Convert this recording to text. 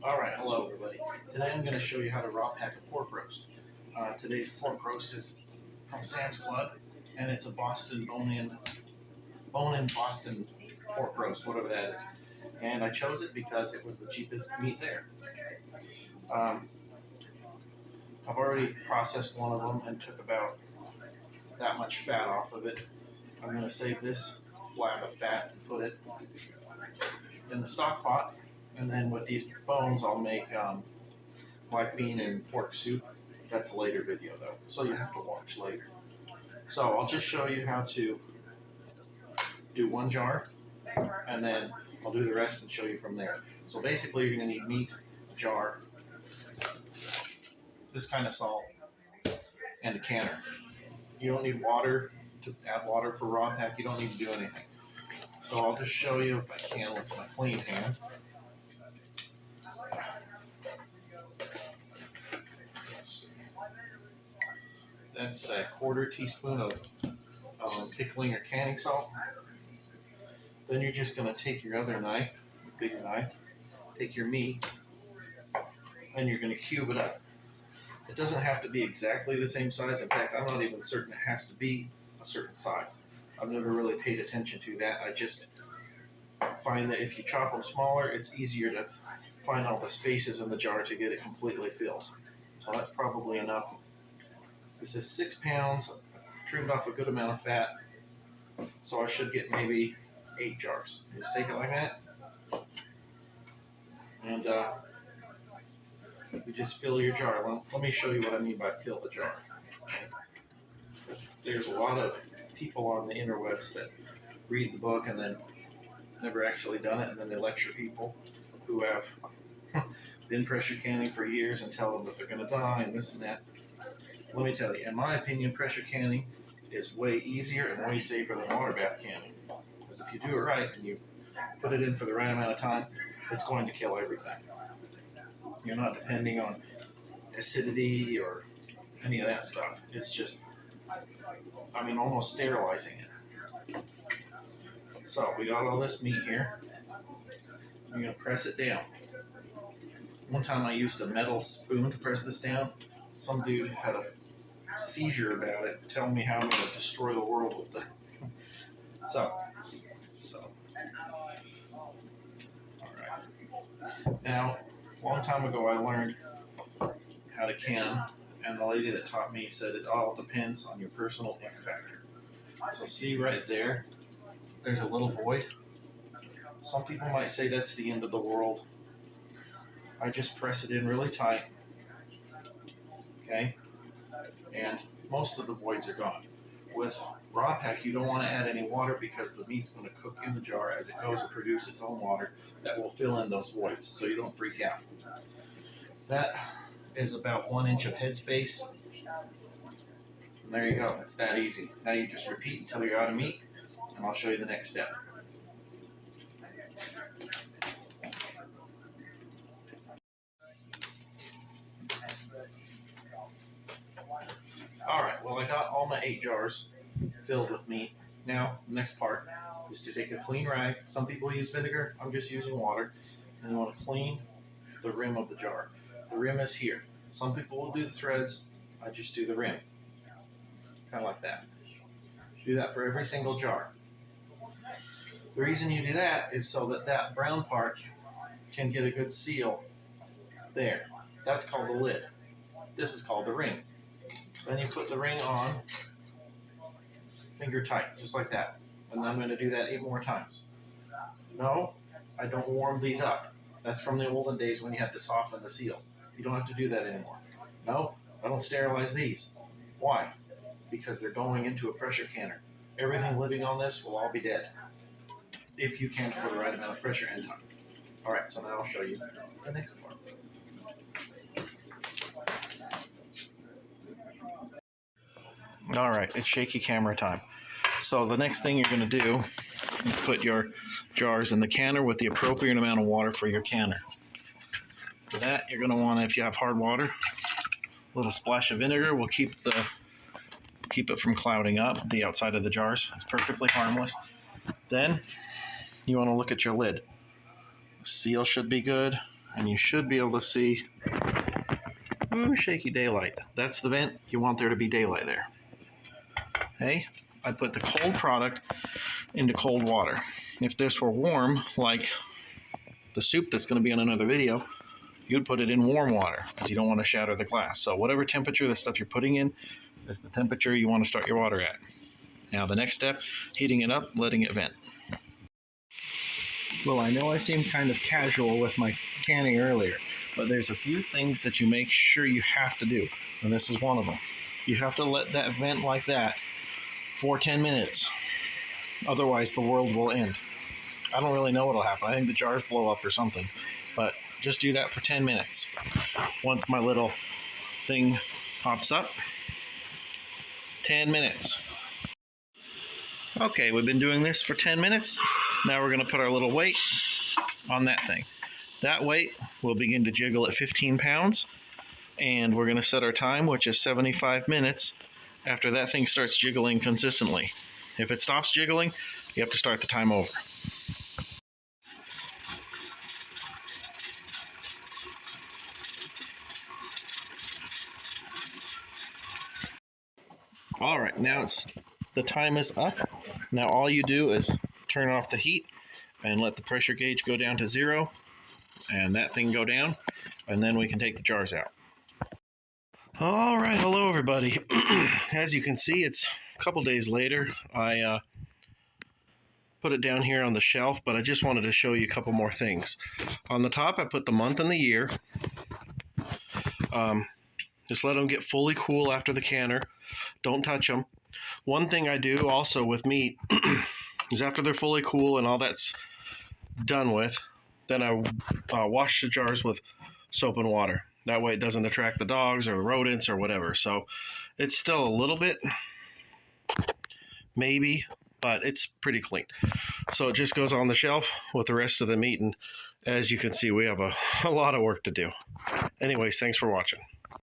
Alright, hello everybody. Today I'm going to show you how to raw pack a pork roast. Today's pork roast is from Sam's Club, and it's a Boston bone-in Boston pork roast, whatever that is. And I chose it because it was the cheapest meat there. I've already processed one of them and took about that much fat off of it. I'm going to save this flab of fat and put it in the stock pot. And then with these bones, I'll make black bean and pork soup. That's a later video though, so you have to watch later. So I'll just show you how to do one jar, and then I'll do the rest and show you from there. So basically you're going to need meat, a jar, this kind of salt, and a canner. You don't need water to add water for raw pack. You don't need to do anything. So I'll just show you if I can with my clean hand. That's a quarter teaspoon of pickling or canning salt. Then you're just going to take your other knife, bigger knife, take your meat, and you're going to cube it up. It doesn't have to be exactly the same size. In fact, I'm not even certain it has to be a certain size. I've never really paid attention to that. I just find that if you chop them smaller, it's easier to find all the spaces in the jar to get it completely filled. So that's probably enough. This is 6 pounds. I trimmed off a good amount of fat, so I should get maybe 8 jars. Just take it like that, and you just fill your jar. Well, let me show you what I mean by fill the jar. There's a lot of people on the interwebs that read the book and then never actually done it, and then they lecture people who have been pressure canning for years and tell them that they're going to die and this and that. Let me tell you, in my opinion, pressure canning is way easier and way safer than water bath canning. Because if you do it right and you put it in for the right amount of time, it's going to kill everything. You're not depending on acidity or any of that stuff. It's just, almost sterilizing it. So we got all this meat here. You're going to press it down. One time I used a metal spoon to press this down. Some dude had a seizure about it, telling me how I'm going to destroy the world with it. So, all right. Now, a long time ago, I learned how to can, and the lady that taught me said it all depends on your personal ick factor. So see right there, there's a little void. Some people might say that's the end of the world. I just press it in really tight. Okay, and most of the voids are gone. With raw pack, you don't want to add any water because the meat's going to cook in the jar as it goes and produce its own water that will fill in those voids, so you don't freak out. That is about 1 inch of headspace. And there you go. It's that easy. Now you just repeat until you're out of meat, and I'll show you the next step. Alright, well I got all my 8 jars filled with meat. Now, the next part is to take a clean rag. Some people use vinegar, I'm just using water. And you want to clean the rim of the jar. The rim is here. Some people will do the threads, I just do the rim. Kind of like that. Do that for every single jar. The reason you do that is so that that brown part can get a good seal there. That's called the lid. This is called the ring. Then you put the ring on, finger tight, just like that. And I'm going to do that 8 more times. No, I don't warm these up. That's from the olden days when you had to soften the seals. You don't have to do that anymore. No, I don't sterilize these. Why? Because they're going into a pressure canner. Everything living on this will all be dead if you can for the right amount of pressure and time. All right, so now I'll show you the next part. All right, it's shaky camera time. So the next thing you're going to do is put your jars in the canner with the appropriate amount of water for your canner. For that, you're going to want to, if you have hard water, a little splash of vinegar will keep it from clouding up the outside of the jars. It's perfectly harmless. Then you want to look at your lid. The seal should be good, and you should be able to see, ooh, shaky daylight. That's the vent. You want there to be daylight there. Okay, I put the cold product into cold water. If this were warm, like the soup that's going to be in another video, you'd put it in warm water because you don't want to shatter the glass. So whatever temperature the stuff you're putting in is the temperature you want to start your water at. Now the next step, heating it up, letting it vent. Well, I know I seemed kind of casual with my canning earlier, but there's a few things that you make sure you have to do, and this is one of them. You have to let that vent like that for 10 minutes. Otherwise, the world will end. I don't really know what'll happen. I think the jars blow up or something, but just do that for 10 minutes. Once my little thing pops up, 10 minutes. Okay, we've been doing this for 10 minutes. Now we're going to put our little weight on that thing. That weight will begin to jiggle at 15 pounds, and we're going to set our time, which is 75 minutes, after that thing starts jiggling consistently. If it stops jiggling, you have to start the time over. All right, now the time is up. Now all you do is turn off the heat and let the pressure gauge go down to 0 and that thing go down, and then we can take the jars out. All right, hello everybody. As you can see, it's a couple days later. I put it down here on the shelf, but I just wanted to show you a couple more things. On the top, I put the month and the year. Just let them get fully cool after the canner. Don't touch them. One thing I do also with meat is after they're fully cool and all that's done with, then I wash the jars with soap and water. That way it doesn't attract the dogs or rodents or whatever. So it's still a little bit, maybe, but it's pretty clean. So it just goes on the shelf with the rest of the meat, and as you can see, we have a lot of work to do. Anyways, thanks for watching.